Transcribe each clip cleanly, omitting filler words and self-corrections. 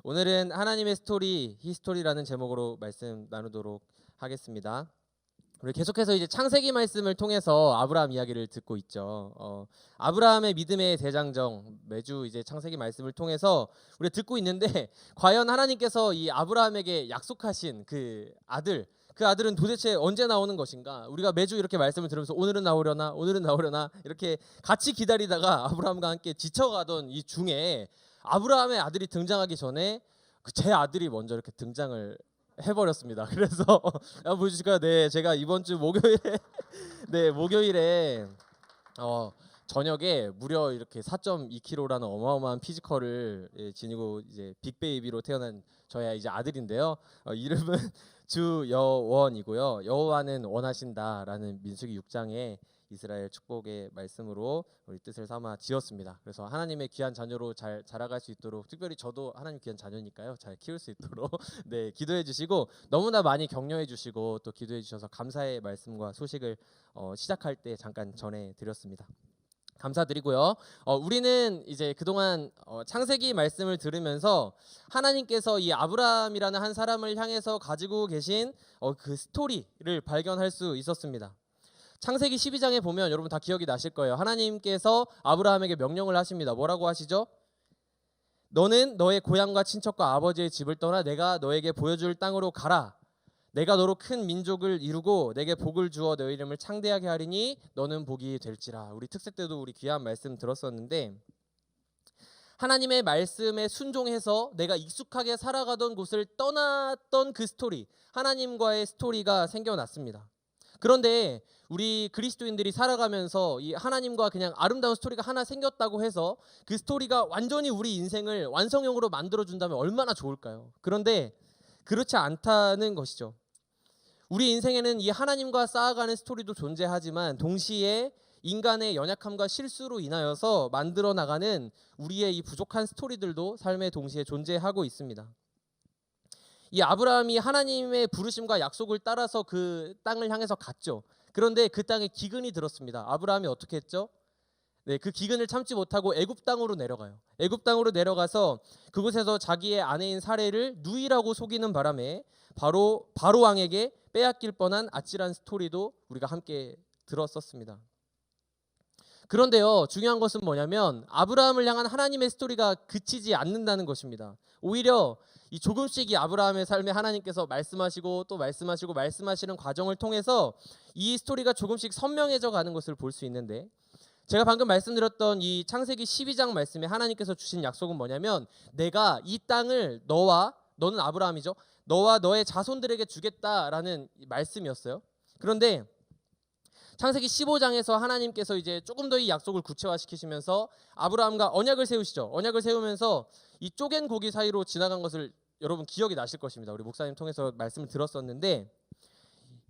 오늘은 하나님의 스토리, 히스토리라는 제목으로 말씀 나누도록 하겠습니다. 우리 계속해서 이제 창세기 말씀을 통해서 아브라함 이야기를 듣고 있죠. 아브라함의 믿음의 대장정 매주 이제 창세기 말씀을 통해서 우리 듣고 있는데 과연 하나님께서 이 아브라함에게 약속하신 그 아들은 도대체 언제 나오는 것인가? 우리가 매주 이렇게 말씀을 들으면서 오늘은 나오려나 이렇게 같이 기다리다가 아브라함과 함께 지쳐가던 이 중에 아브라함의 아들이 등장하기 전에 제 아들이 먼저 이렇게 등장을 해버렸습니다. 그래서 보여주실까요? 네, 제가 이번 주 목요일에 저녁에 무려 이렇게 4.2kg라는 어마어마한 피지컬을 지니고 이제 빅베이비로 태어난 저의 이제 아들인데요. 이름은 주여원이고요. 여호와는 원하신다라는 민수기 6장에 이스라엘 축복의 말씀으로 우리 뜻을 삼아 지었습니다. 그래서 하나님의 귀한 자녀로 잘 자라갈 수 있도록, 특별히 저도 하나님 귀한 자녀니까요, 잘 키울 수 있도록 네, 기도해 주시고 너무나 많이 격려해 주시고 또 기도해 주셔서 감사의 말씀과 소식을 시작할 때 잠깐 전해 드렸습니다. 감사드리고요. 우리는 이제 그동안 창세기 말씀을 들으면서 하나님께서 이 아브라함이라는 한 사람을 향해서 가지고 계신 그 스토리를 발견할 수 있었습니다. 창세기 12장에 보면 여러분 다 기억이 나실 거예요. 하나님께서 아브라함에게 명령을 하십니다. 뭐라고 하시죠? 너는 너의 고향과 친척과 아버지의 집을 떠나 내가 너에게 보여줄 땅으로 가라. 내가 너로 큰 민족을 이루고 내게 복을 주어 너의 이름을 창대하게 하리니 너는 복이 될지라. 우리 특세 때도 우리 귀한 말씀 들었었는데 하나님의 말씀에 순종해서 내가 익숙하게 살아가던 곳을 떠났던 그 스토리, 하나님과의 스토리가 생겨났습니다. 그런데 우리 그리스도인들이 살아가면서 이 하나님과 그냥 아름다운 스토리가 하나 생겼다고 해서 그 스토리가 완전히 우리 인생을 완성형으로 만들어준다면 얼마나 좋을까요? 그런데 그렇지 않다는 것이죠. 우리 인생에는 이 하나님과 쌓아가는 스토리도 존재하지만 동시에 인간의 연약함과 실수로 인하여서 만들어 나가는 우리의 이 부족한 스토리들도 삶의 동시에 존재하고 있습니다. 이 아브라함이 하나님의 부르심과 약속을 따라서 그 땅을 향해서 갔죠. 그런데 그 땅에 기근이 들었습니다. 아브라함이 어떻게 했죠? 네, 그 기근을 참지 못하고 애굽 땅으로 내려가요. 애굽 땅으로 내려가서 그곳에서 자기의 아내인 사레를 누이라고 속이는 바람에 바로 왕에게 빼앗길 뻔한 아찔한 스토리도 우리가 함께 들었었습니다. 그런데요, 중요한 것은 뭐냐면 아브라함을 향한 하나님의 스토리가 그치지 않는다는 것입니다. 오히려 이 조금씩 이 아브라함의 삶에 하나님께서 말씀하시고 또 말씀하시는 과정을 통해서 이 스토리가 조금씩 선명해져 가는 것을 볼 수 있는데, 제가 방금 말씀드렸던 이 창세기 12장 말씀에 하나님께서 주신 약속은 뭐냐면 내가 이 땅을 너는 아브라함이죠, 너와 너의 자손들에게 주겠다라는 말씀이었어요. 그런데 창세기 15장에서 하나님께서 이제 조금 더 이 약속을 구체화시키시면서 아브라함과 언약을 세우시죠. 언약을 세우면서 이 쪼갠 고기 사이로 지나간 것을 여러분 기억이 나실 것입니다. 우리 목사님 통해서 말씀을 들었었는데,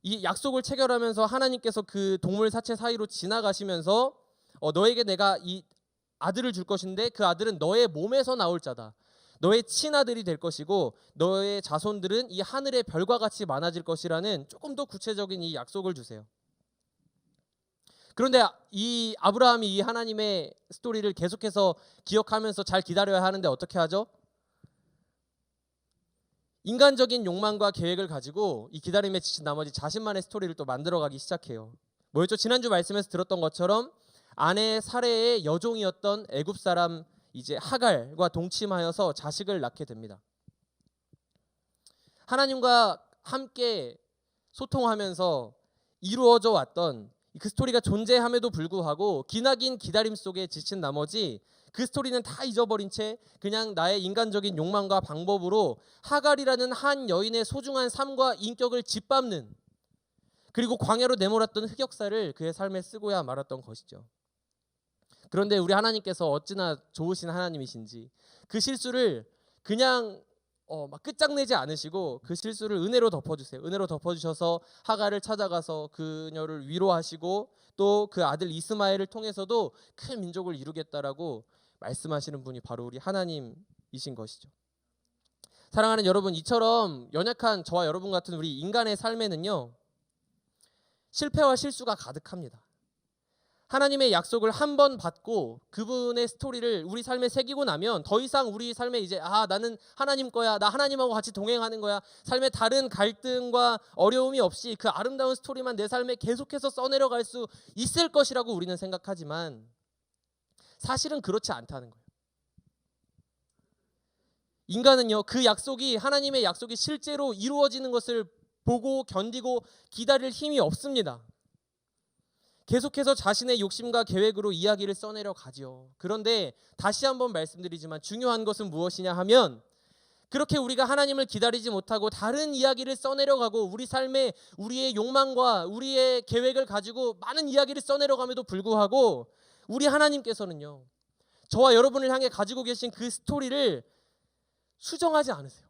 이 약속을 체결하면서 하나님께서 그 동물 사체 사이로 지나가시면서 너에게 내가 이 아들을 줄 것인데 그 아들은 너의 몸에서 나올 자다. 너의 친아들이 될 것이고 너의 자손들은 이 하늘의 별과 같이 많아질 것이라는 조금 더 구체적인 이 약속을 주세요. 그런데 이 아브라함이 이 하나님의 스토리를 계속해서 기억하면서 잘 기다려야 하는데 어떻게 하죠? 인간적인 욕망과 계획을 가지고 이 기다림에 지친 나머지 자신만의 스토리를 또 만들어가기 시작해요. 뭐였죠? 지난주 말씀에서 들었던 것처럼 아내 사레의 여종이었던 애굽 사람 이제 하갈과 동침하여서 자식을 낳게 됩니다. 하나님과 함께 소통하면서 이루어져 왔던 그 스토리가 존재함에도 불구하고 기나긴 기다림 속에 지친 나머지 그 스토리는 다 잊어버린 채 그냥 나의 인간적인 욕망과 방법으로 하갈이라는 한 여인의 소중한 삶과 인격을 짓밟는, 그리고 광야로 내몰았던 흑역사를 그의 삶에 쓰고야 말았던 것이죠. 그런데 우리 하나님께서 어찌나 좋으신 하나님이신지 그 실수를 그냥 막 끝장내지 않으시고 그 실수를 은혜로 덮어주세요. 은혜로 덮어주셔서 하갈을 찾아가서 그녀를 위로하시고 또 그 아들 이스마엘을 통해서도 큰 민족을 이루겠다라고 말씀하시는 분이 바로 우리 하나님이신 것이죠. 사랑하는 여러분, 이처럼 연약한 저와 여러분 같은 우리 인간의 삶에는요 실패와 실수가 가득합니다. 하나님의 약속을 한 번 받고 그분의 스토리를 우리 삶에 새기고 나면 더 이상 우리 삶에 이제 나는 하나님 거야, 나 하나님하고 같이 동행하는 거야, 삶에 다른 갈등과 어려움이 없이 그 아름다운 스토리만 내 삶에 계속해서 써내려갈 수 있을 것이라고 우리는 생각하지만 사실은 그렇지 않다는 거예요. 인간은요, 그 약속이, 하나님의 약속이 실제로 이루어지는 것을 보고 견디고 기다릴 힘이 없습니다. 계속해서 자신의 욕심과 계획으로 이야기를 써내려 가지요. 그런데 다시 한번 말씀드리지만 중요한 것은 무엇이냐 하면, 그렇게 우리가 하나님을 기다리지 못하고 다른 이야기를 써내려가고 우리 삶에 우리의 욕망과 우리의 계획을 가지고 많은 이야기를 써내려감에도 불구하고 우리 하나님께서는요, 저와 여러분을 향해 가지고 계신 그 스토리를 수정하지 않으세요.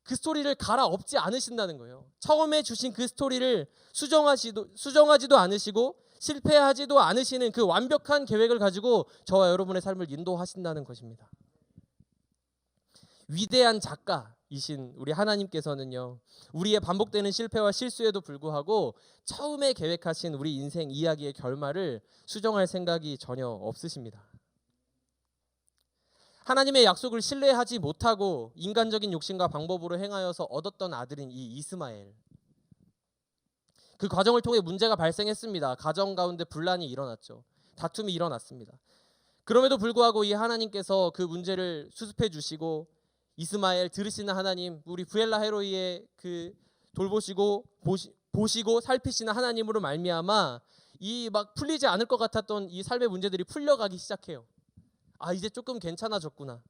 그 스토리를 갈아엎지 않으신다는 거예요. 처음에 주신 그 스토리를 수정하지도 않으시고 실패하지도 않으시는 그 완벽한 계획을 가지고 저와 여러분의 삶을 인도하신다는 것입니다. 위대한 작가이신 우리 하나님께서는요, 우리의 반복되는 실패와 실수에도 불구하고 처음에 계획하신 우리 인생 이야기의 결말을 수정할 생각이 전혀 없으십니다. 하나님의 약속을 신뢰하지 못하고 인간적인 욕심과 방법으로 행하여서 얻었던 아들인 이 이스마엘, 그 과정을 통해 문제가 발생했습니다. 가정 가운데 분란이 일어났죠. 다툼이 일어났습니다. 그럼에도 불구하고 이 하나님께서 그 문제를 수습해 주시고 이스마엘 들으시는 하나님, 우리 부엘라 헤로이의 그 돌보시고 보시고 살피시는 하나님으로 말미암아 이 막 풀리지 않을 것 같았던 이 삶의 문제들이 풀려가기 시작해요. 이제 조금 괜찮아졌구나.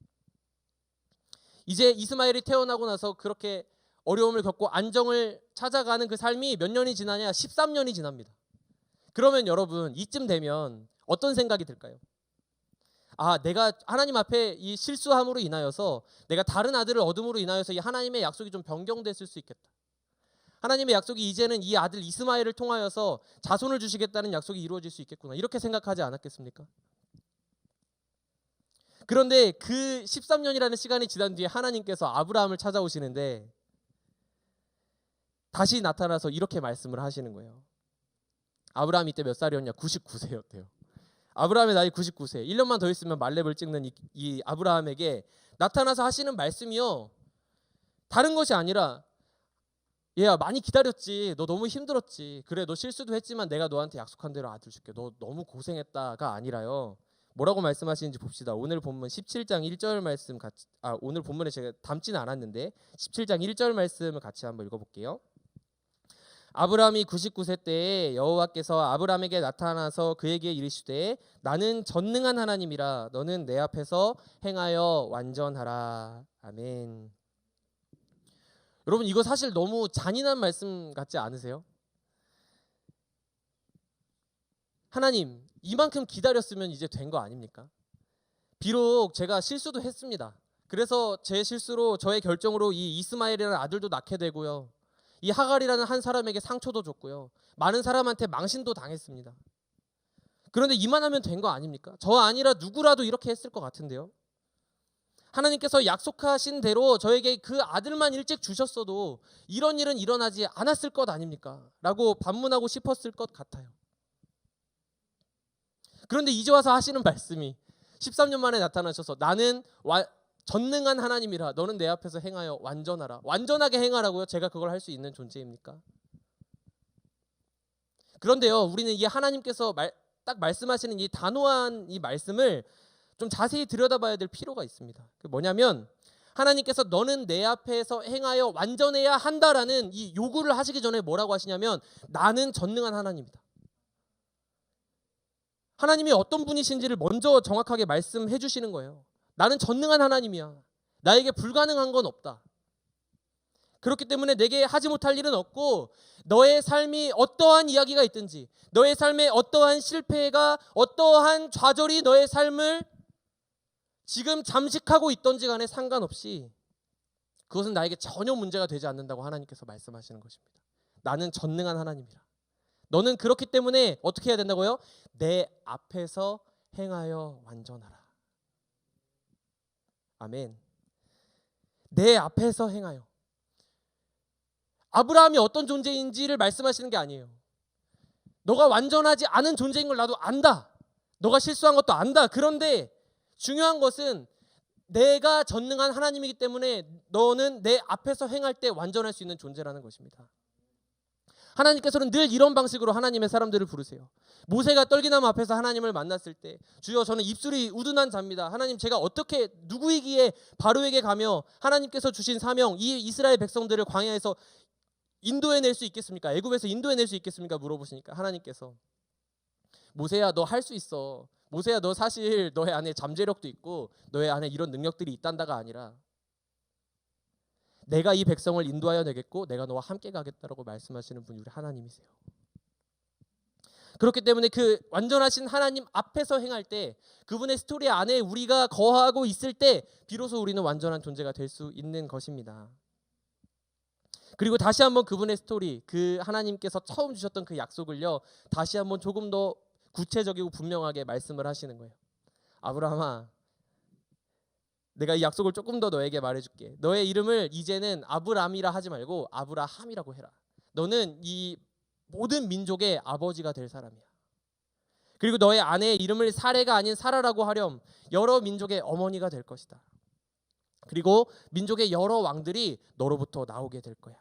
이제 이스마엘이 태어나고 나서 그렇게 어려움을 겪고 안정을 찾아가는 그 삶이 몇 년이 지나냐? 13년이 지납니다. 그러면 여러분, 이쯤 되면 어떤 생각이 들까요? 내가 하나님 앞에 이 실수함으로 인하여서, 내가 다른 아들을 얻음으로 인하여서 이 하나님의 약속이 좀 변경됐을 수 있겠다. 하나님의 약속이 이제는 이 아들 이스마엘을 통하여서 자손을 주시겠다는 약속이 이루어질 수 있겠구나. 이렇게 생각하지 않았겠습니까? 그런데 그 13년이라는 시간이 지난 뒤에 하나님께서 아브라함을 찾아오시는데 다시 나타나서 이렇게 말씀을 하시는 거예요. 아브라함이 이때 몇 살이었냐? 99세였대요. 아브라함의 나이 99세. 1년만 더 있으면 말렙을 찍는 이 아브라함에게 나타나서 하시는 말씀이요, 다른 것이 아니라, 얘야 많이 기다렸지, 너 너무 힘들었지, 그래 너 실수도 했지만 내가 너한테 약속한 대로 아들 줄게, 너 너무 고생했다가 아니라요, 뭐라고 말씀하시는지 봅시다. 오늘 본문 17장 1절 말씀 같이, 오늘 본문에 제가 담지는 않았는데 17장 1절 말씀을 같이 한번 읽어볼게요. 아브라함이 99세 때에 여호와께서 아브라함에게 나타나서 그에게 이르시되 나는 전능한 하나님이라 너는 내 앞에서 행하여 완전하라. 아멘. 여러분, 이거 사실 너무 잔인한 말씀 같지 않으세요? 하나님, 이만큼 기다렸으면 이제 된 거 아닙니까? 비록 제가 실수도 했습니다. 그래서 제 실수로, 저의 결정으로 이 이스마엘이라는 아들도 낳게 되고요, 이 하갈이라는 한 사람에게 상처도 줬고요, 많은 사람한테 망신도 당했습니다. 그런데 이만하면 된 거 아닙니까? 저 아니라 누구라도 이렇게 했을 것 같은데요. 하나님께서 약속하신 대로 저에게 그 아들만 일찍 주셨어도 이런 일은 일어나지 않았을 것 아닙니까? 라고 반문하고 싶었을 것 같아요. 그런데 이제 와서 하시는 말씀이 13년 만에 나타나셔서 나는 전능한 하나님이라 너는 내 앞에서 행하여 완전하라. 완전하게 행하라고요? 제가 그걸 할 수 있는 존재입니까? 그런데요, 우리는 이 하나님께서 딱 말씀하시는 이 단호한 이 말씀을 좀 자세히 들여다봐야 될 필요가 있습니다. 그 뭐냐면, 하나님께서 너는 내 앞에서 행하여 완전해야 한다라는 이 요구를 하시기 전에 뭐라고 하시냐면, 나는 전능한 하나님이다. 하나님이 어떤 분이신지를 먼저 정확하게 말씀해 주시는 거예요. 나는 전능한 하나님이야. 나에게 불가능한 건 없다. 그렇기 때문에 내게 하지 못할 일은 없고, 너의 삶이 어떠한 이야기가 있든지, 너의 삶에 어떠한 실패가, 어떠한 좌절이 너의 삶을 지금 잠식하고 있던지 간에 상관없이 그것은 나에게 전혀 문제가 되지 않는다고 하나님께서 말씀하시는 것입니다. 나는 전능한 하나님이라. 너는 그렇기 때문에 어떻게 해야 된다고요? 내 앞에서 행하여 완전하라. 아멘. 내 앞에서 행하여. 아브라함이 어떤 존재인지를 말씀하시는 게 아니에요. 너가 완전하지 않은 존재인 걸 나도 안다. 너가 실수한 것도 안다. 그런데 중요한 것은 내가 전능한 하나님이기 때문에 너는 내 앞에서 행할 때 완전할 수 있는 존재라는 것입니다. 하나님께서는 늘 이런 방식으로 하나님의 사람들을 부르세요. 모세가 떨기나무 앞에서 하나님을 만났을 때, 주여 저는 입술이 우둔한 자입니다. 하나님, 제가 어떻게 누구이기에 바로에게 가며 하나님께서 주신 사명, 이 이스라엘 백성들을 광야에서 인도해낼 수 있겠습니까? 애굽에서 인도해낼 수 있겠습니까? 물어보시니까 하나님께서, 모세야 너 할 수 있어. 모세야 너 사실 너의 안에 잠재력도 있고 너의 안에 이런 능력들이 있단다가 아니라 내가 이 백성을 인도하여 내겠고 내가 너와 함께 가겠다라고 말씀하시는 분이 우리 하나님이세요. 그렇기 때문에 그 완전하신 하나님 앞에서 행할 때, 그분의 스토리 안에 우리가 거하고 있을 때 비로소 우리는 완전한 존재가 될 수 있는 것입니다. 그리고 다시 한번 그분의 스토리, 그 하나님께서 처음 주셨던 그 약속을요, 다시 한번 조금 더 구체적이고 분명하게 말씀을 하시는 거예요. 아브라함아, 내가 이 약속을 조금 더 너에게 말해줄게. 너의 이름을 이제는 아브람이라 하지 말고 아브라함이라고 해라. 너는 이 모든 민족의 아버지가 될 사람이야. 그리고 너의 아내의 이름을 사레가 아닌 사라라고 하렴. 여러 민족의 어머니가 될 것이다. 그리고 민족의 여러 왕들이 너로부터 나오게 될 거야.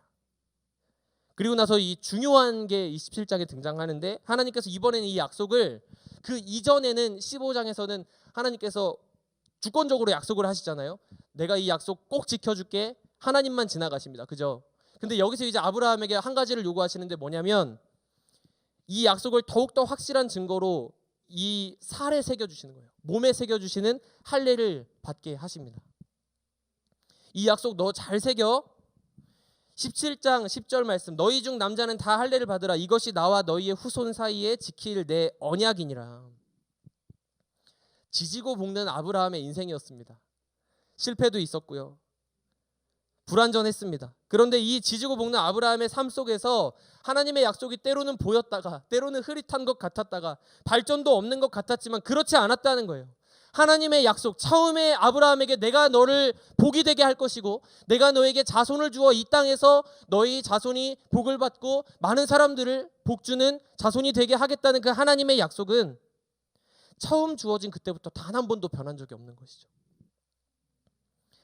그리고 나서 이 중요한 게 27장에 등장하는데, 하나님께서 이번에는 이 약속을, 그 이전에는 15장에서는 하나님께서 주권적으로 약속을 하시잖아요. 내가 이 약속 꼭 지켜줄게. 하나님만 지나가십니다. 그죠? 근데 여기서 이제 아브라함에게 한 가지를 요구하시는데 뭐냐면, 이 약속을 더욱더 확실한 증거로 이 살에 새겨주시는 거예요. 몸에 새겨주시는 할례를 받게 하십니다. 이 약속 너 잘 새겨. 17장 10절 말씀, 너희 중 남자는 다 할례를 받으라. 이것이 나와 너희의 후손 사이에 지킬 내 언약이니라. 지지고 볶는 아브라함의 인생이었습니다. 실패도 있었고요, 불완전했습니다. 그런데 이 지지고 볶는 아브라함의 삶 속에서 하나님의 약속이 때로는 보였다가 때로는 흐릿한 것 같았다가 발전도 없는 것 같았지만 그렇지 않았다는 거예요. 하나님의 약속, 처음에 아브라함에게 내가 너를 복이 되게 할 것이고 내가 너에게 자손을 주어 이 땅에서 너희 자손이 복을 받고 많은 사람들을 복주는 자손이 되게 하겠다는 그 하나님의 약속은 처음 주어진 그때부터 단 한 번도 변한 적이 없는 것이죠.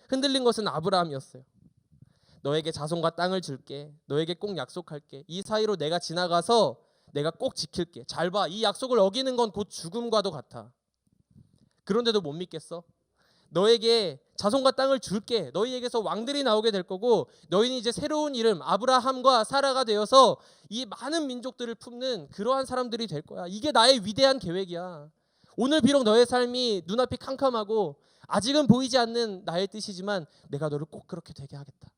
흔들린 것은 아브라함이었어요. 너에게 자손과 땅을 줄게. 너에게 꼭 약속할게. 이 사이로 내가 지나가서 내가 꼭 지킬게. 잘 봐. 이 약속을 어기는 건 곧 죽음과도 같아. 그런데도 못 믿겠어? 너에게 자손과 땅을 줄게. 너희에게서 왕들이 나오게 될 거고 너희는 이제 새로운 이름 아브라함과 사라가 되어서 이 많은 민족들을 품는 그러한 사람들이 될 거야. 이게 나의 위대한 계획이야. 오늘 비록 너의 삶이 눈앞이 캄캄하고 아직은 보이지 않는 나의 뜻이지만 내가 너를 꼭 그렇게 되게 하겠다.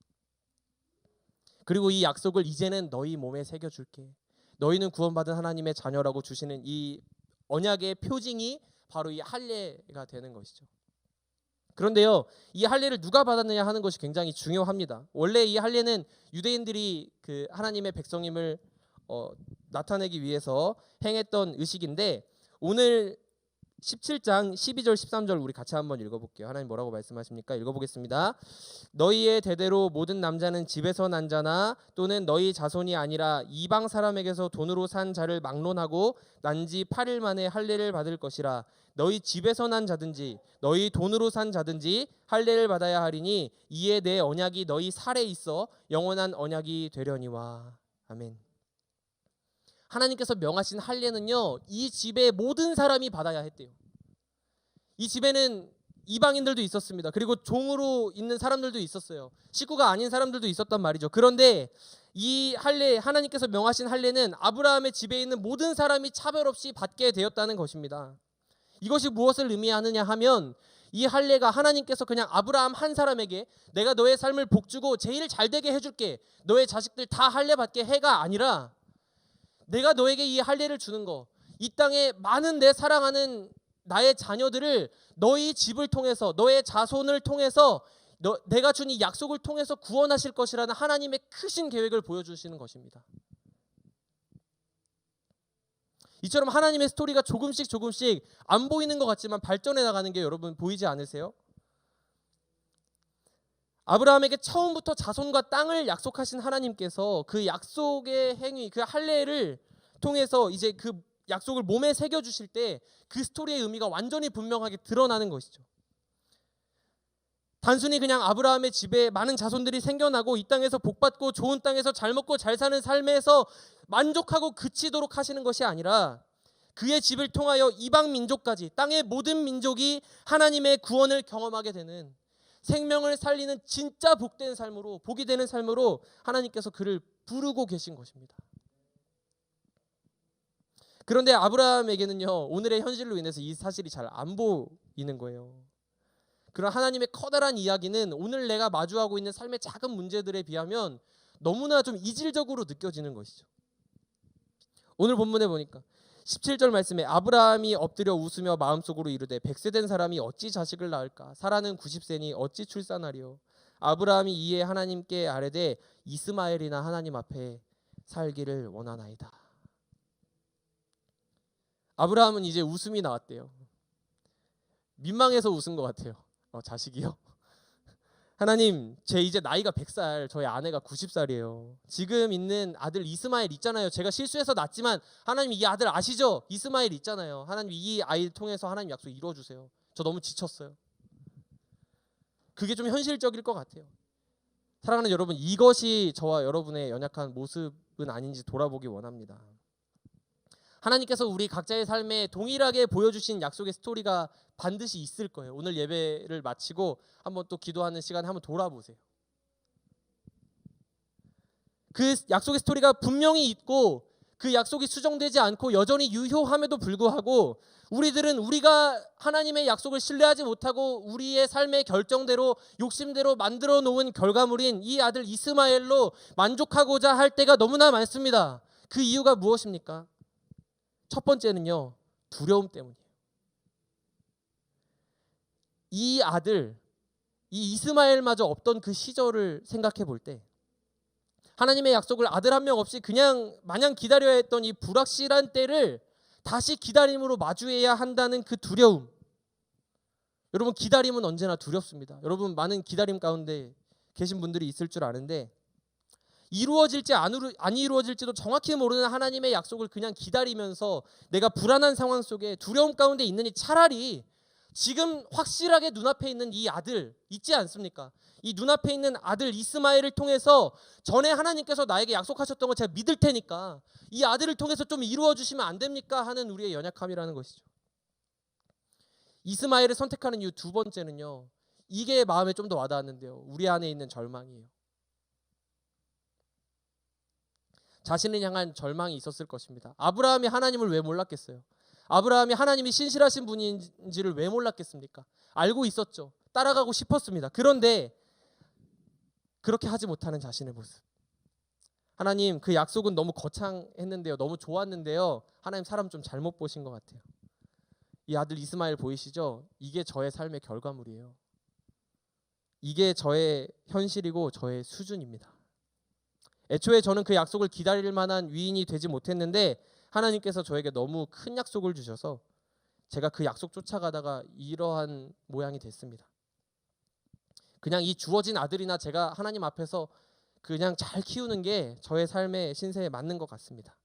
그리고 이 약속을 이제는 너희 몸에 새겨줄게. 너희는 구원받은 하나님의 자녀라고 주시는 이 언약의 표징이 바로 이 할례가 되는 것이죠. 그런데요, 이 할례를 누가 받았느냐 하는 것이 굉장히 중요합니다. 원래 이 할례는 유대인들이 그 하나님의 백성임을 나타내기 위해서 행했던 의식인데, 오늘 17장 12절 13절 우리 같이 한번 읽어볼게요. 하나님 뭐라고 말씀하십니까? 읽어보겠습니다. 너희의 대대로 모든 남자는 집에서 난 자나 또는 너희 자손이 아니라 이방 사람에게서 돈으로 산 자를 막론하고 난 지 8일 만에 할례를 받을 것이라. 너희 집에서 난 자든지 너희 돈으로 산 자든지 할례를 받아야 하리니 이에 내 언약이 너희 살에 있어 영원한 언약이 되려니와. 아멘. 하나님께서 명하신 할례는요, 이 집의 모든 사람이 받아야 했대요. 이 집에는 이방인들도 있었습니다. 그리고 종으로 있는 사람들도 있었어요. 식구가 아닌 사람들도 있었단 말이죠. 그런데 이 할례, 하나님께서 명하신 할례는 아브라함의 집에 있는 모든 사람이 차별 없이 받게 되었다는 것입니다. 이것이 무엇을 의미하느냐 하면, 이 할례가 하나님께서 그냥 아브라함 한 사람에게 내가 너의 삶을 복주고 제일 잘되게 해줄게, 너의 자식들 다 할례 받게 해가 아니라, 내가 너에게 이 할례를 주는 거, 이 땅에 많은 내 사랑하는 나의 자녀들을 너희 집을 통해서, 너의 자손을 통해서, 내가 준 이 약속을 통해서 구원하실 것이라는 하나님의 크신 계획을 보여주시는 것입니다. 이처럼 하나님의 스토리가 조금씩 안 보이는 것 같지만 발전해 나가는 게 여러분 보이지 않으세요? 아브라함에게 처음부터 자손과 땅을 약속하신 하나님께서 그 약속의 행위, 그 할례를 통해서 이제 그 약속을 몸에 새겨 주실 때 그 스토리의 의미가 완전히 분명하게 드러나는 것이죠. 단순히 그냥 아브라함의 집에 많은 자손들이 생겨나고 이 땅에서 복받고 좋은 땅에서 잘 먹고 잘 사는 삶에서 만족하고 그치도록 하시는 것이 아니라 그의 집을 통하여 이방 민족까지, 땅의 모든 민족이 하나님의 구원을 경험하게 되는, 생명을 살리는 진짜 복된 삶으로, 복이 되는 삶으로 하나님께서 그를 부르고 계신 것입니다. 그런데 아브라함에게는요, 오늘의 현실로 인해서 이 사실이 잘 안 보이는 거예요. 그런 하나님의 커다란 이야기는 오늘 내가 마주하고 있는 삶의 작은 문제들에 비하면 너무나 좀 이질적으로 느껴지는 것이죠. 오늘 본문에 보니까 17절 말씀에 아브라함이 엎드려 웃으며 마음속으로 이르되 100세 된 사람이 어찌 자식을 낳을까? 사라는 90세니 어찌 출산하리요? 아브라함이 이에 하나님께 아뢰되 이스마엘이나 하나님 앞에 살기를 원하나이다. 아브라함은 이제 웃음이 나왔대요. 민망해서 웃은 것 같아요. 자식이요? 하나님, 제 이제 나이가 100살, 저희 아내가 90살이에요. 지금 있는 아들 이스마엘 있잖아요. 제가 실수해서 낳았지만 하나님 이 아들 아시죠? 이스마엘 있잖아요. 하나님 이 아이를 통해서 하나님 약속 이루어주세요. 저 너무 지쳤어요. 그게 좀 현실적일 것 같아요. 사랑하는 여러분, 이것이 저와 여러분의 연약한 모습은 아닌지 돌아보기 원합니다. 하나님께서 우리 각자의 삶에 동일하게 보여주신 약속의 스토리가 반드시 있을 거예요. 오늘 예배를 마치고 한번 또 기도하는 시간에 한번 돌아보세요. 그 약속의 스토리가 분명히 있고 그 약속이 수정되지 않고 여전히 유효함에도 불구하고 우리들은 우리가 하나님의 약속을 신뢰하지 못하고 우리의 삶의 결정대로 욕심대로 만들어 놓은 결과물인 이 아들 이스마엘로 만족하고자 할 때가 너무나 많습니다. 그 이유가 무엇입니까? 첫 번째는요, 두려움 때문이에요. 이 아들, 이 이스마엘마저 없던 그 시절을 생각해 볼 때 하나님의 약속을 아들 한 명 없이 그냥 마냥 기다려야 했던 이 불확실한 때를 다시 기다림으로 마주해야 한다는 그 두려움. 여러분, 기다림은 언제나 두렵습니다. 여러분, 많은 기다림 가운데 계신 분들이 있을 줄 아는데 이루어질지 안 이루어질지도 정확히 모르는 하나님의 약속을 그냥 기다리면서 내가 불안한 상황 속에 두려움 가운데 있느니 차라리 지금 확실하게 눈앞에 있는 이 아들 있지 않습니까? 이 눈앞에 있는 아들 이스마엘을 통해서 전에 하나님께서 나에게 약속하셨던 거 제가 믿을 테니까 이 아들을 통해서 좀 이루어 주시면 안 됩니까? 하는 우리의 연약함이라는 것이죠. 이스마엘을 선택하는 이유 두 번째는요, 이게 마음에 좀 더 와닿았는데요, 우리 안에 있는 절망이에요. 자신을 향한 절망이 있었을 것입니다. 아브라함이 하나님을 왜 몰랐겠어요? 아브라함이 하나님이 신실하신 분인지를 왜 몰랐겠습니까? 알고 있었죠. 따라가고 싶었습니다. 그런데 그렇게 하지 못하는 자신의 모습. 하나님, 그 약속은 너무 거창했는데요, 너무 좋았는데요, 하나님 사람 좀 잘못 보신 것 같아요. 이 아들 이스마엘 보이시죠? 이게 저의 삶의 결과물이에요. 이게 저의 현실이고 저의 수준입니다. 애초에 저는 그 약속을 기다릴 만한 위인이 되지 못했는데 하나님께서 저에게 너무 큰 약속을 주셔서 제가 그 약속 쫓아가다가 이러한 모양이 됐습니다. 그냥 이 주어진 아들이나 제가 하나님 앞에서 그냥 잘 키우는 게 저의 삶의 신세에 맞는 것 같습니다.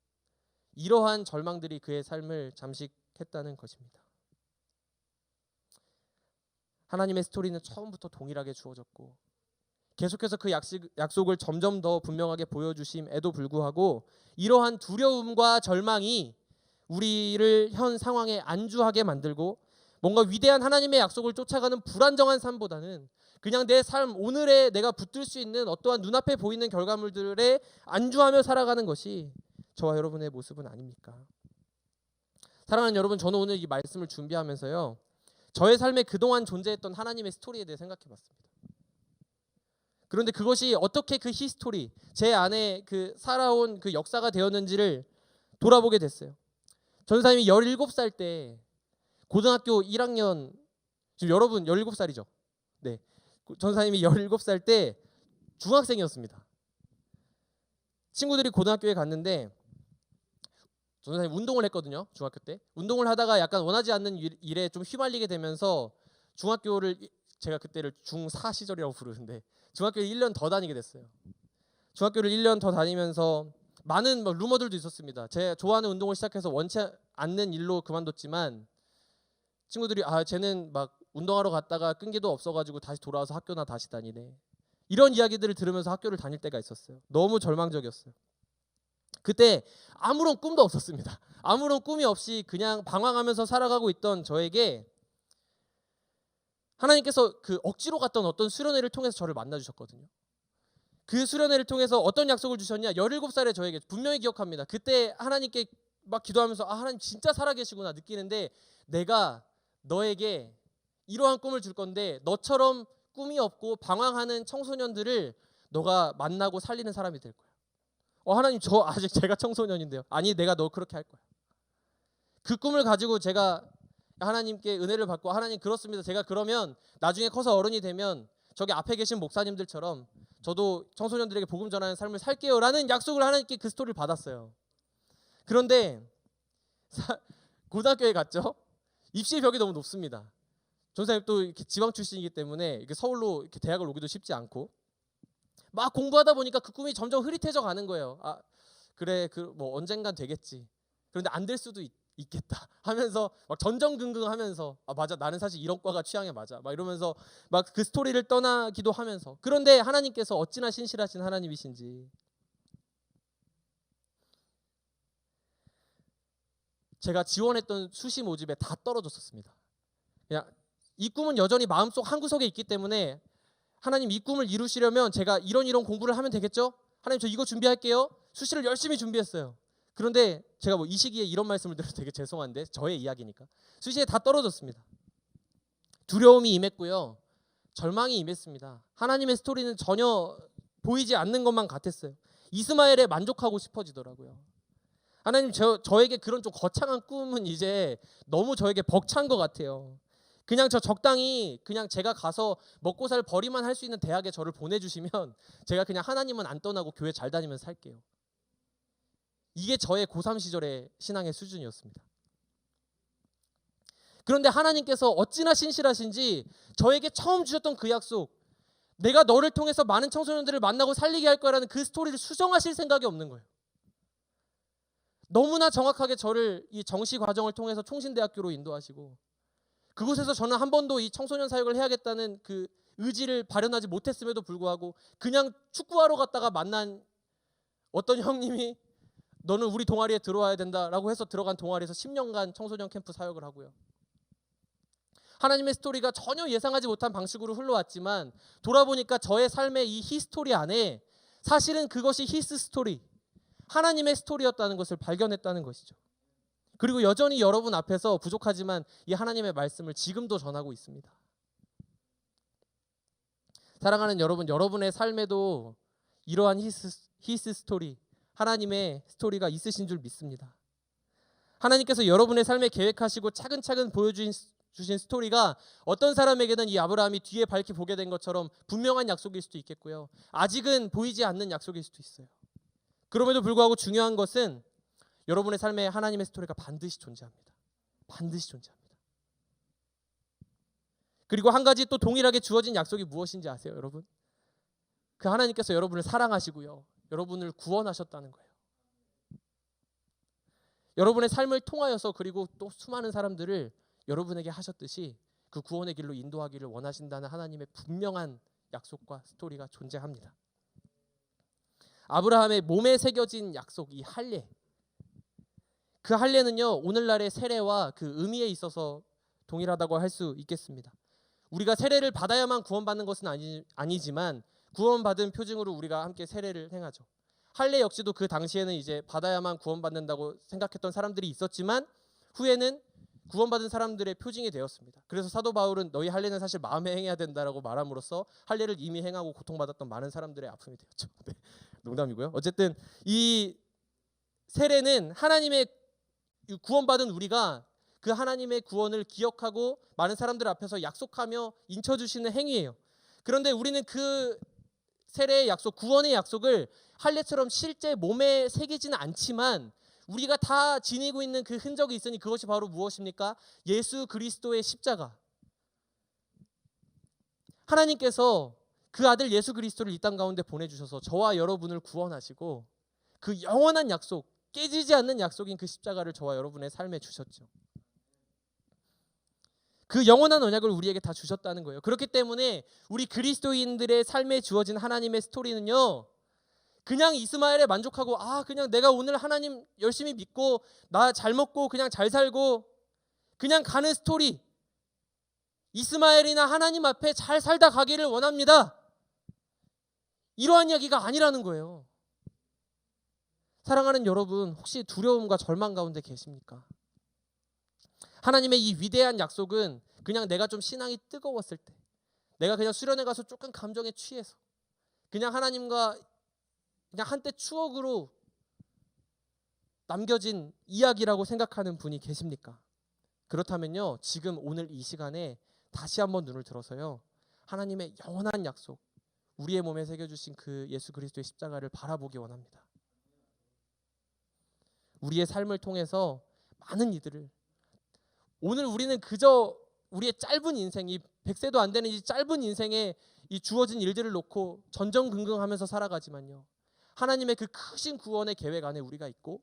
이러한 절망들이 그의 삶을 잠식했다는 것입니다. 하나님의 스토리는 처음부터 동일하게 주어졌고 계속해서 그 약속을 점점 더 분명하게 보여주심에도 불구하고 이러한 두려움과 절망이 우리를 현 상황에 안주하게 만들고 뭔가 위대한 하나님의 약속을 쫓아가는 불안정한 삶보다는 그냥 내 삶 오늘에 내가 붙들 수 있는 어떠한 눈앞에 보이는 결과물들에 안주하며 살아가는 것이 저와 여러분의 모습은 아닙니까? 사랑하는 여러분, 저는 오늘 이 말씀을 준비하면서요, 저의 삶에 그동안 존재했던 하나님의 스토리에 대해 생각해봤습니다. 그런데 그것이 어떻게 그 히스토리, 제 안에 그 살아온 그 역사가 되었는지를 돌아보게 됐어요. 전사님이 17살 때 고등학교 1학년, 지금 여러분 17살이죠? 네. 전사님이 17살 때 중학생이었습니다. 친구들이 고등학교에 갔는데 전사님 운동을 했거든요. 중학교 때. 운동을 하다가 약간 원하지 않는 일에 좀 휘말리게 되면서 중학교를, 제가 그때를 중4 시절이라고 부르는데 중학교를 1년 더 다니게 됐어요. 중학교를 1년 더 다니면서 많은 루머들도 있었습니다. 제가 좋아하는 운동을 시작해서 원치 않는 일로 그만뒀지만 친구들이 쟤는 막 운동하러 갔다가 끈기도 없어가지고 다시 돌아와서 학교나 다시 다니네. 이런 이야기들을 들으면서 학교를 다닐 때가 있었어요. 너무 절망적이었어요. 그때 아무런 꿈도 없었습니다. 아무런 꿈이 없이 그냥 방황하면서 살아가고 있던 저에게 하나님께서 그 억지로 갔던 어떤 수련회를 통해서 저를 만나주셨거든요. 그 수련회를 통해서 어떤 약속을 주셨냐? 17살의 저에게 분명히 기억합니다. 그때 하나님께 막 기도하면서 하나님 진짜 살아계시구나 느끼는데, 내가 너에게 이러한 꿈을 줄 건데 너처럼 꿈이 없고 방황하는 청소년들을 너가 만나고 살리는 사람이 될 거야. 하나님, 저 아직 제가 청소년인데요. 아니, 내가 너 그렇게 할 거야. 그 꿈을 가지고 제가 하나님께 은혜를 받고, 하나님 그렇습니다. 제가 그러면 나중에 커서 어른이 되면 저기 앞에 계신 목사님들처럼 저도 청소년들에게 복음 전하는 삶을 살게요 라는 약속을 하나님께 그 스토리를 받았어요. 그런데 고등학교에 갔죠. 입시 벽이 너무 높습니다. 전사님 또 이렇게 지방 출신이기 때문에 이렇게 서울로 이렇게 대학을 오기도 쉽지 않고 막 공부하다 보니까 그 꿈이 점점 흐릿해져 가는 거예요. 그래, 뭐 언젠간 되겠지. 그런데 안 될 수도 있겠다 하면서 막 전전긍긍하면서 맞아, 나는 사실 이런 과가 취향에 맞아 막 이러면서 막 그 스토리를 떠나기도 하면서, 그런데 하나님께서 어찌나 신실하신 하나님이신지 제가 지원했던 수시 모집에 다 떨어졌었습니다. 그냥 이 꿈은 여전히 마음속 한구석에 있기 때문에 하나님, 이 꿈을 이루시려면 제가 이런 공부를 하면 되겠죠? 하나님, 저 이거 준비할게요. 수시를 열심히 준비했어요. 그런데 제가 이 시기에 이런 말씀을 드려서 되게 죄송한데 저의 이야기니까 수시에 다 떨어졌습니다. 두려움이 임했고요. 절망이 임했습니다. 하나님의 스토리는 전혀 보이지 않는 것만 같았어요. 이스마엘에 만족하고 싶어지더라고요. 하나님, 저에게 그런 좀 거창한 꿈은 이제 너무 저에게 벅찬 것 같아요. 그냥 저 적당히 그냥 제가 가서 먹고 살 벌이만 할 수 있는 대학에 저를 보내주시면 제가 그냥 하나님은 안 떠나고 교회 잘 다니면서 살게요. 이게 저의 고3 시절의 신앙의 수준이었습니다. 그런데 하나님께서 어찌나 신실하신지 저에게 처음 주셨던 그 약속, 내가 너를 통해서 많은 청소년들을 만나고 살리게 할 거라는 그 스토리를 수정하실 생각이 없는 거예요. 너무나 정확하게 저를 이 정시 과정을 통해서 총신대학교로 인도하시고, 그곳에서 저는 한 번도 이 청소년 사역을 해야겠다는 그 의지를 발현하지 못했음에도 불구하고 그냥 축구하러 갔다가 만난 어떤 형님이 너는 우리 동아리에 들어와야 된다라고 해서 들어간 동아리에서 10년간 청소년 캠프 사역을 하고요. 하나님의 스토리가 전혀 예상하지 못한 방식으로 흘러왔지만 돌아보니까 저의 삶의 이 히스토리 안에 사실은 그것이 히스 스토리, 하나님의 스토리였다는 것을 발견했다는 것이죠. 그리고 여전히 여러분 앞에서 부족하지만 이 하나님의 말씀을 지금도 전하고 있습니다. 사랑하는 여러분, 여러분의 삶에도 이러한 히스 스토리, 하나님의 스토리가 있으신 줄 믿습니다. 하나님께서 여러분의 삶에 계획하시고 차근차근 보여주신 스토리가 어떤 사람에게는 이 아브라함이 뒤에 밝히 보게 된 것처럼 분명한 약속일 수도 있겠고요. 아직은 보이지 않는 약속일 수도 있어요. 그럼에도 불구하고 중요한 것은 여러분의 삶에 하나님의 스토리가 반드시 존재합니다. 반드시 존재합니다. 그리고 한 가지 또 동일하게 주어진 약속이 무엇인지 아세요, 여러분? 그 하나님께서 여러분을 사랑하시고요, 여러분을 구원하셨다는 거예요. 여러분의 삶을 통하여서 그리고 또 수많은 사람들을 여러분에게 하셨듯이 그 구원의 길로 인도하기를 원하신다는 하나님의 분명한 약속과 스토리가 존재합니다. 아브라함의 몸에 새겨진 약속, 이 할례, 그 할례는요 오늘날의 세례와 그 의미에 있어서 동일하다고 할 수 있겠습니다. 우리가 세례를 받아야만 구원받는 것은 아니지만 구원받은 표징으로 우리가 함께 세례를 행하죠. 할례 역시도 그 당시에는 이제 받아야만 구원받는다고 생각했던 사람들이 있었지만 후에는 구원받은 사람들의 표징이 되었습니다. 그래서 사도 바울은 너희 할례는 사실 마음에 행해야 된다라고 말함으로써 할례를 이미 행하고 고통받았던 많은 사람들의 아픔이 되었죠. 네, 농담이고요. 어쨌든 이 세례는 하나님의 구원받은 우리가 그 하나님의 구원을 기억하고 많은 사람들 앞에서 약속하며 인쳐주시는 행위예요. 그런데 우리는 그 세례의 약속, 구원의 약속을 할례처럼 실제 몸에 새기지는 않지만 우리가 다 지니고 있는 그 흔적이 있으니 그것이 바로 무엇입니까? 예수 그리스도의 십자가. 하나님께서 그 아들 예수 그리스도를 이 땅 가운데 보내주셔서 저와 여러분을 구원하시고 그 영원한 약속, 깨지지 않는 약속인 그 십자가를 저와 여러분의 삶에 주셨죠. 그 영원한 언약을 우리에게 다 주셨다는 거예요. 그렇기 때문에 우리 그리스도인들의 삶에 주어진 하나님의 스토리는요, 그냥 이스마엘에 만족하고 그냥 내가 오늘 하나님 열심히 믿고 나 잘 먹고 그냥 잘 살고 그냥 가는 스토리, 이스마엘이나 하나님 앞에 잘 살다 가기를 원합니다, 이러한 이야기가 아니라는 거예요. 사랑하는 여러분, 혹시 두려움과 절망 가운데 계십니까? 하나님의 이 위대한 약속은 그냥 내가 좀 신앙이 뜨거웠을 때, 내가 그냥 수련회 가서 조금 감정에 취해서 그냥 하나님과 그냥 한때 추억으로 남겨진 이야기라고 생각하는 분이 계십니까? 그렇다면요, 지금 오늘 이 시간에 다시 한번 눈을 들어서요, 하나님의 영원한 약속, 우리의 몸에 새겨주신 그 예수 그리스도의 십자가를 바라보기 원합니다. 우리의 삶을 통해서 많은 이들을, 오늘 우리는 그저 우리의 짧은 인생, 이 100세도 안 되는 이 짧은 인생에 이 주어진 일들을 놓고 전전긍긍하면서 살아가지만요, 하나님의 그 크신 구원의 계획 안에 우리가 있고,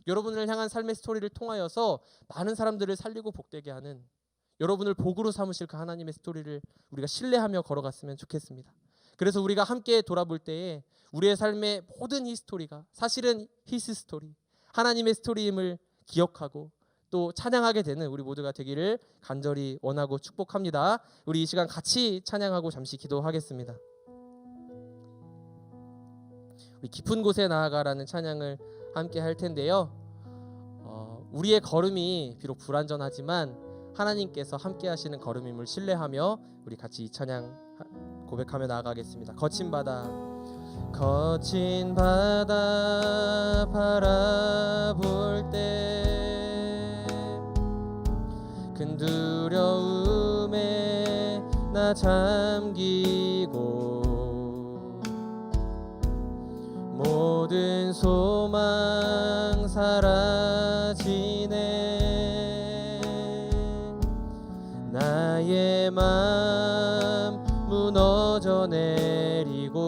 여러분을 향한 삶의 스토리를 통하여서 많은 사람들을 살리고 복되게 하는, 여러분을 복으로 삼으실 그 하나님의 스토리를 우리가 신뢰하며 걸어갔으면 좋겠습니다. 그래서 우리가 함께 돌아볼 때에 우리의 삶의 모든 히스토리가 사실은 히스 스토리, 하나님의 스토리임을 기억하고 또 찬양하게 되는 우리 모두가 되기를 간절히 원하고 축복합니다. 우리 이 시간 같이 찬양하고 잠시 기도하겠습니다. 우리 깊은 곳에 나아가라는 찬양을 함께 할 텐데요, 우리의 걸음이 비록 불완전하지만 하나님께서 함께 하시는 걸음임을 신뢰하며 우리 같이 이 찬양 고백하며 나아가겠습니다. 거친 바다 바라볼 때 큰 두려움에 나 잠기고 모든 소망 사라지네. 나의 맘 무너져 내리고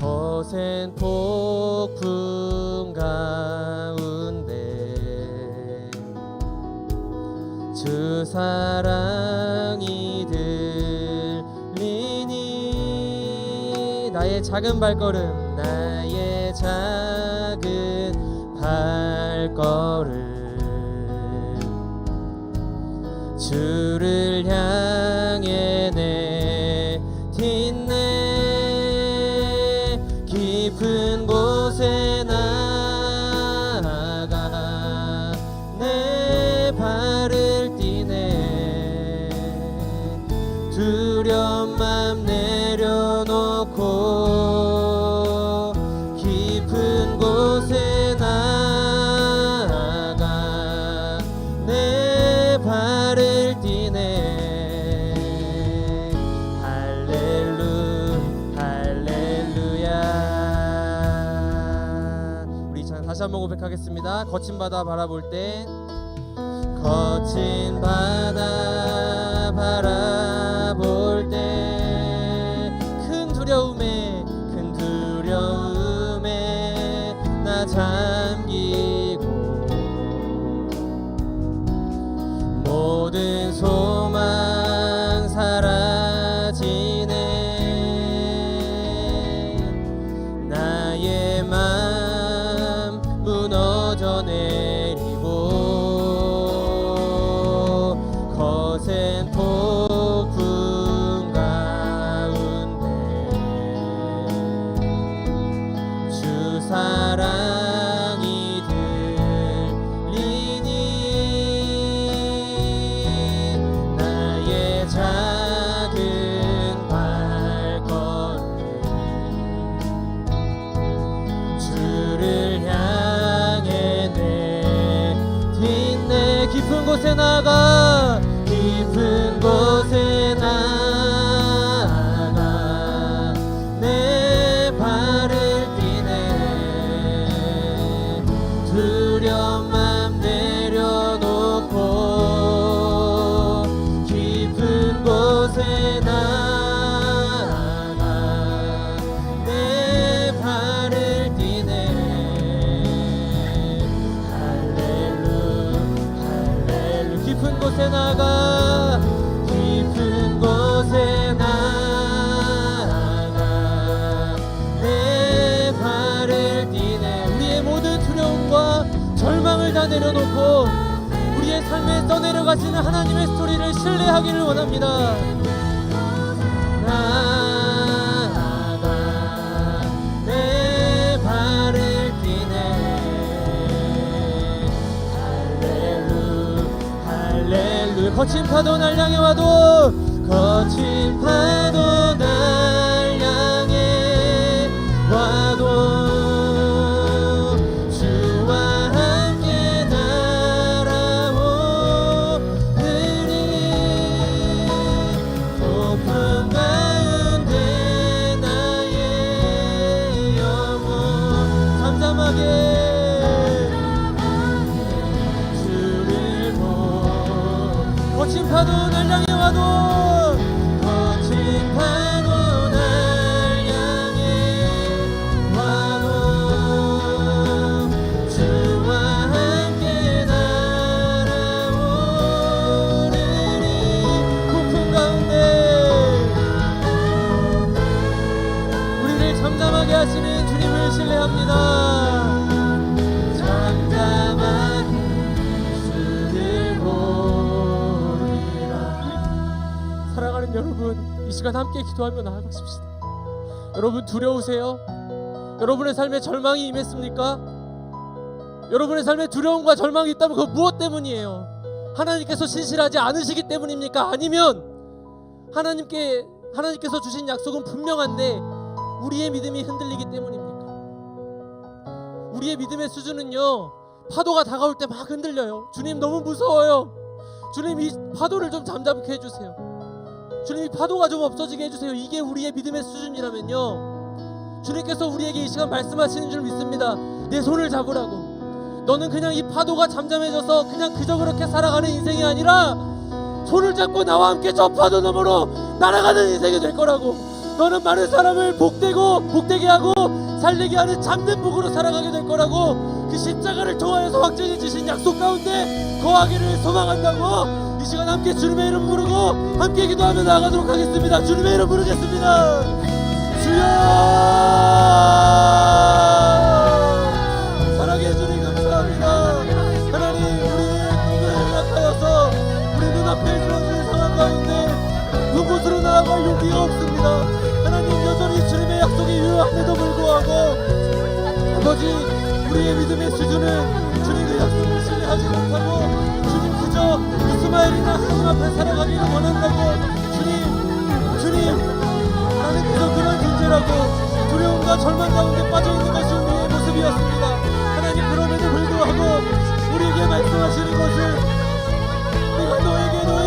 거센 폭풍 가운데 주 사랑이 들리니 나의 작은 발걸음 주를 향해 내딛네. 깊은 곳에 나아가 내 발을 띠네. 두려운 맘 내려놓고 깊은 곳에 나아가 내 발을 띠네. 할렐루야. 우리 다시 한번 고백하겠습니다. 거친 바다 바라볼 때, 거친 바다 바라볼 때 큰 두려움에 나 잠기고 모든 소망 사라지네. 나의 맘 무너져 내리고 거센 폭풍 내려놓고 우리의 삶에 써내려가시는 하나님의 스토리를 신뢰하기를 원합니다. 나아가 내 발을 기네. 할렐루야. 거친 파도 날 향해 와도, 거친 파도 날 향해 와도 주와 함께 날아오느니. 높은 가운데 나의 영혼 잠잠하게 거친 파도 날 향해 와도, 거친 파도 날 향해 와도 주와 함께 날아오르니. 폭풍 가운데 우리를 잠잠하게 하시는 주님을 신뢰합니다. 잠잠한 사랑하는 여러분, 이 시간 함께 기도하며 나아가십시다. 여러분 두려우세요? 여러분의 삶에 절망이 임했습니까? 여러분의 삶에 두려움과 절망이 있다면 그거 무엇 때문이에요? 하나님께서 신실하지 않으시기 때문입니까? 아니면 하나님께서 주신 약속은 분명한데 우리의 믿음이 흔들리기 때문입니까? 우리의 믿음의 수준은요, 파도가 다가올 때 막 흔들려요. 주님 너무 무서워요. 주님 이 파도를 좀 잠잠케 해주세요. 주님이 파도가 좀 없어지게 해주세요. 이게 우리의 믿음의 수준이라면요, 주님께서 우리에게 이 시간 말씀하시는 줄 믿습니다. 내 손을 잡으라고. 너는 그냥 이 파도가 잠잠해져서 그냥 그저 그렇게 살아가는 인생이 아니라 손을 잡고 나와 함께 저 파도 너머로 날아가는 인생이 될 거라고. 너는 많은 사람을 복되게 하고 살리게 하는 참된 복으로 살아가게 될 거라고. 그 십자가를 통하여서 확증해 주신 약속 가운데 거하기를 소망한다고. 이 시간 함께 주님의 이름 부르고 함께 기도하며 나아가도록 하겠습니다. 주님의 이름 부르겠습니다. 주여, 사랑해 주님 감사합니다. 하나님, 우리의 꿈을 허락하여서 우리 눈앞에 주어진 상황 가운데 그곳으로 나아갈 용기가 없습니다. 하나님, 여전히 주님의 약속이 유효함에도 불구하고 아버지, 우리의 믿음의 수준은 주님의 약속을 신뢰하지 못하고 주님 그저 이스마엘이나 하나님 앞에 살아가기를 원한다고. 주님 나는 그저 그런 존재라고 두려움과 절망 가운데 빠져있는 것이 우리의 모습이었습니다. 하나님, 그럼에도 불구하고 우리에게 말씀하시는 것은 내가 너의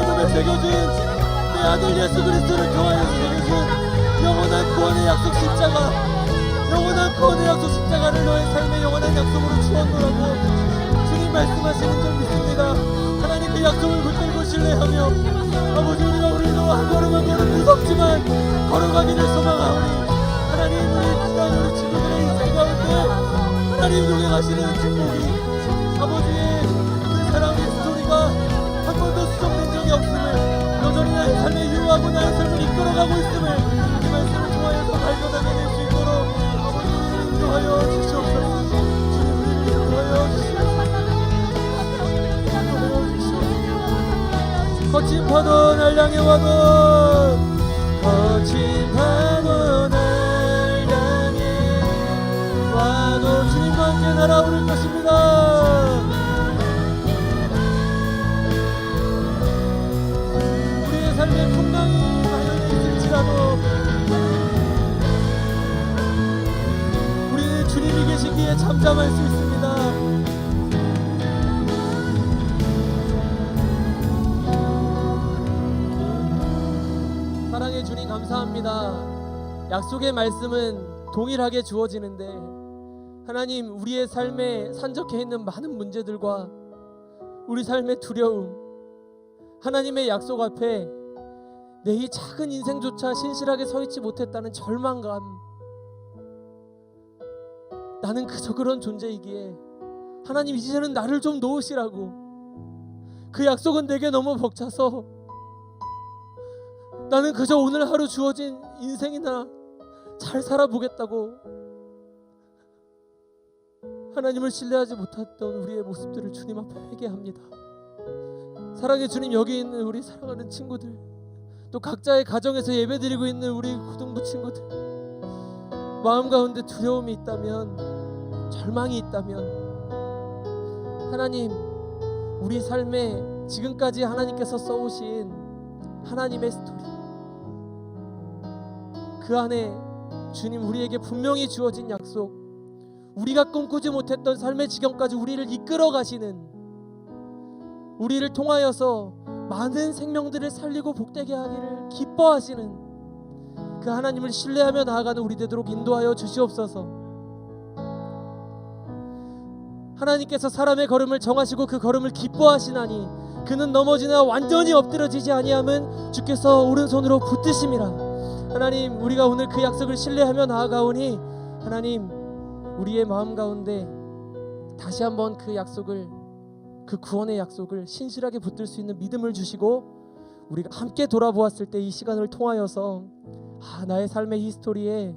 몸에 새겨준 내 아들 예수 그리스도를 통하여서 새겨준 영원한 구원의 약속 십자가, 영원한 구원의 약속 십자가를 너의 삶의 영원한 약속으로 주었노라고 주님 말씀하시는 줄 믿습니다. 하나님, 그 약속을 붙들고 신뢰하며 아버지, 우리가 오늘도 한 걸음 한 걸음 무섭지만 걸어가기를 소망하오니 하나님, 우리 귀한 우리 친구들의 인생 가운데 하나님 동행하시는 축복이, 아버지의 그 사랑의 스토리가 한 번도 수정된 적이 없음을, 여전히 나의 삶에 유효하고 나의 삶을 이끌어가고 있음을 이 말씀을 통하여서 발견하게 될 수 있도록 아버지, 우리를 인도하여 주시옵소서. 주님, 우리를 인도하여 주시옵소서. 거친 파도 날 향해 와도, 거친 파도 날 향해 와도 주님과 함께 날아오를 것입니다. 우리의 삶에 풍랑이 마련해 있을지라도 우리는 주님이 계시기에 잠잠할 수 있습니다. 사랑의 주님 감사합니다. 약속의 말씀은 동일하게 주어지는데 하나님, 우리의 삶에 산적해 있는 많은 문제들과 우리 삶의 두려움, 하나님의 약속 앞에 내 이 작은 인생조차 신실하게 서 있지 못했다는 절망감, 나는 그저 그런 존재이기에 하나님, 이제는 나를 좀 놓으시라고. 그 약속은 내게 너무 벅차서 나는 그저 오늘 하루 주어진 인생이나 잘 살아보겠다고 하나님을 신뢰하지 못했던 우리의 모습들을 주님 앞에 회개합니다. 사랑의 주님, 여기 있는 우리 사랑하는 친구들, 또 각자의 가정에서 예배드리고 있는 우리 고등부 친구들, 마음 가운데 두려움이 있다면, 절망이 있다면, 하나님, 우리 삶에 지금까지 하나님께서 써오신 하나님의 스토리, 그 안에 주님 우리에게 분명히 주어진 약속, 우리가 꿈꾸지 못했던 삶의 지경까지 우리를 이끌어 가시는, 우리를 통하여서 많은 생명들을 살리고 복되게 하기를 기뻐하시는 그 하나님을 신뢰하며 나아가는 우리 되도록 인도하여 주시옵소서. 하나님께서 사람의 걸음을 정하시고 그 걸음을 기뻐하시나니 그는 넘어지나 완전히 엎드러지지 아니함은 주께서 오른손으로 붙드심이라. 하나님, 우리가 오늘 그 약속을 신뢰하며 나아가오니 하나님, 우리의 마음 가운데 다시 한번 그 약속을, 그 구원의 약속을 신실하게 붙들 수 있는 믿음을 주시고, 우리가 함께 돌아보았을 때 이 시간을 통하여서 나의 삶의 히스토리에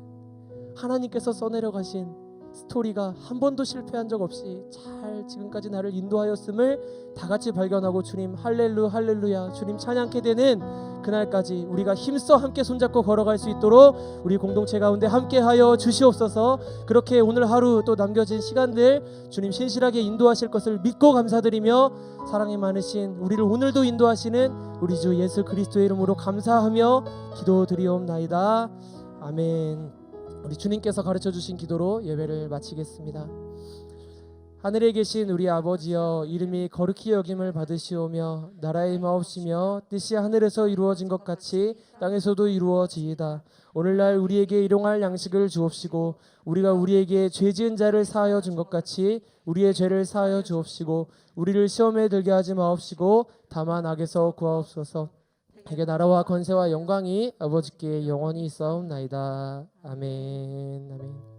하나님께서 써내려 가신 스토리가 한 번도 실패한 적 없이 잘 지금까지 나를 인도하였음을 다 같이 발견하고 주님 할렐루야 주님 찬양케 되는 그날까지 우리가 힘써 함께 손잡고 걸어갈 수 있도록 우리 공동체 가운데 함께하여 주시옵소서. 그렇게 오늘 하루 또 남겨진 시간들 주님 신실하게 인도하실 것을 믿고 감사드리며, 사랑이 많으신 우리를 오늘도 인도하시는 우리 주 예수 그리스도의 이름으로 감사하며 기도드리옵나이다. 아멘. 우리 주님께서 가르쳐 주신 기도로 예배를 마치겠습니다. 하늘에 계신 우리 아버지여, 이름이 거룩히 여김을 받으시오며 나라의 임하옵시며 뜻이 하늘에서 이루어진 것 같이 땅에서도 이루어지이다. 오늘날 우리에게 일용할 양식을 주옵시고 우리가 우리에게 죄 지은 자를 사하여 준 것 같이 우리의 죄를 사하여 주옵시고 우리를 시험에 들게 하지 마옵시고 다만 악에서 구하옵소서. 이게 나라와 권세와 영광이 아버지께 영원히 있사옵나이다. 아멘. 아멘.